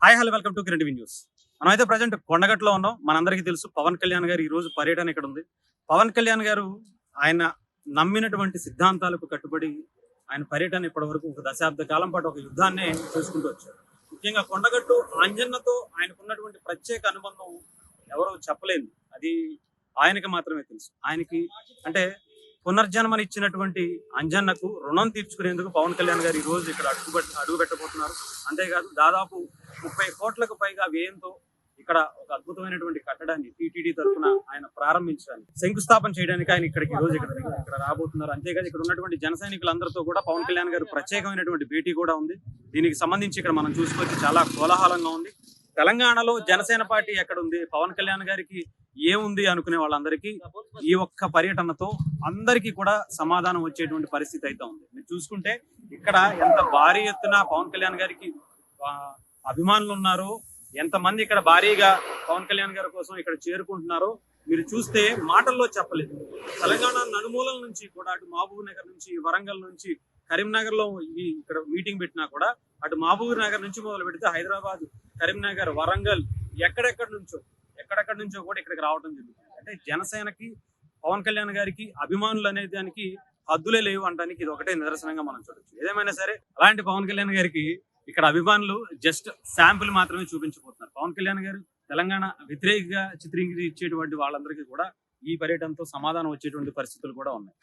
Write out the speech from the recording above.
Hi hello welcome to Kiran TV news. మనమైతే present కొండగట్లో ఉన్నాం. మనందరికీ తెలుసు పవన్ కళ్యాణ్ గారు ఈ రోజు పర్యటన ఇక్కడ ఉంది. పవన్ కళ్యాణ్ గారు ఆయన నమ్మినటువంటి సిద్ధాంతాలకు కట్టుబడి ఆయన పర్యటన ఇప్పటి వరకు ఒక దశాబ్ద కాలం పాటు ఒక యుద్ధాన్ని చేసుకుంటూ వచ్చారు. ముఖ్యంగా కొండగట్టు అంజన్నతో ఆయనకున్నటువంటి ప్రత్యేక అనుబంధం ఎవరో చెప్పలేదు. అది ఆయనకి మాత్రమే తెలుసు. ఆయనకి అంటే పునర్జన్మనిచ్చినటువంటి అంజన్నకు రుణం తీర్చుకునేందుకు పవన్ కళ్యాణ్ గారు ఈ రోజు ఇక్కడ అడుగు పెట్టబోతున్నారు. అంతేకాదు దాదాపు 30 కోట్లకు పైగా వ్యయంతో ఇక్కడ ఒక అద్భుతమైనటువంటి కట్టడాన్ని టీటీడీ తరఫున ఆయన ప్రారంభించడానికి శంకుస్థాపన చేయడానికి ఆయన ఇక్కడికి ఈ రోజు ఇక్కడ రాబోతున్నారు. అంతేకాదు ఇక్కడ ఉన్నటువంటి జన సైనికులందరితో కూడా పవన్ కళ్యాణ్ గారు ప్రత్యేకమైనటువంటి భేటీ కూడా ఉంది. దీనికి సంబంధించి ఇక్కడ మనం చూసుకోవచ్చు చాలా కోలాహలంగా ఉంది. తెలంగాణలో జనసేన పార్టీ ఎక్కడ ఉంది, పవన్ కళ్యాణ్ గారికి ఏముంది అనుకునే వాళ్ళందరికీ ఈ ఒక్క పర్యటనతో అందరికీ కూడా సమాధానం వచ్చేటువంటి పరిస్థితి అయితే ఉంది. మీరు చూసుకుంటే ఇక్కడ ఎంత భారీ ఎత్తున పవన్ కళ్యాణ్ గారికి అభిమానులు ఉన్నారో, ఎంతమంది ఇక్కడ భారీగా పవన్ కళ్యాణ్ గారి కోసం ఇక్కడ చేరుకుంటున్నారో మీరు చూస్తే మాటల్లో చెప్పలేదు. తెలంగాణ నలుమూలల నుంచి కూడా అటు మహబూబ్ నగర్ నుంచి, వరంగల్ నుంచి, కరీంనగర్ లో ఇక్కడ మీటింగ్ పెట్టినా కూడా అటు మహబూబ్ నగర్ నుంచి మొదలు పెడితే హైదరాబాద్, కరీంనగర్, వరంగల్ ఎక్కడెక్కడి నుంచో కూడా ఇక్కడికి రావడం జరుగుతుంది. అంటే జనసేనకి పవన్ కళ్యాణ్ గారికి అభిమానులు అనే దానికి హద్దులే లేవు అనడానికి ఇది ఒకటే నిదర్శనంగా మనం చూడొచ్చు. ఏదేమైనా సరే అలాంటి పవన్ కళ్యాణ్ గారికి ఇక్కడ అభిమానులు జస్ట్ శాంపుల్ మాత్రమే చూపించబోతున్నారు. పవన్ కళ్యాణ్ గారు తెలంగాణ వ్యతిరేకంగా చిత్రీకరించేటువంటి వాళ్ళందరికీ కూడా ఈ పర్యటనతో సమాధానం వచ్చేటువంటి పరిస్థితులు కూడా ఉన్నాయి.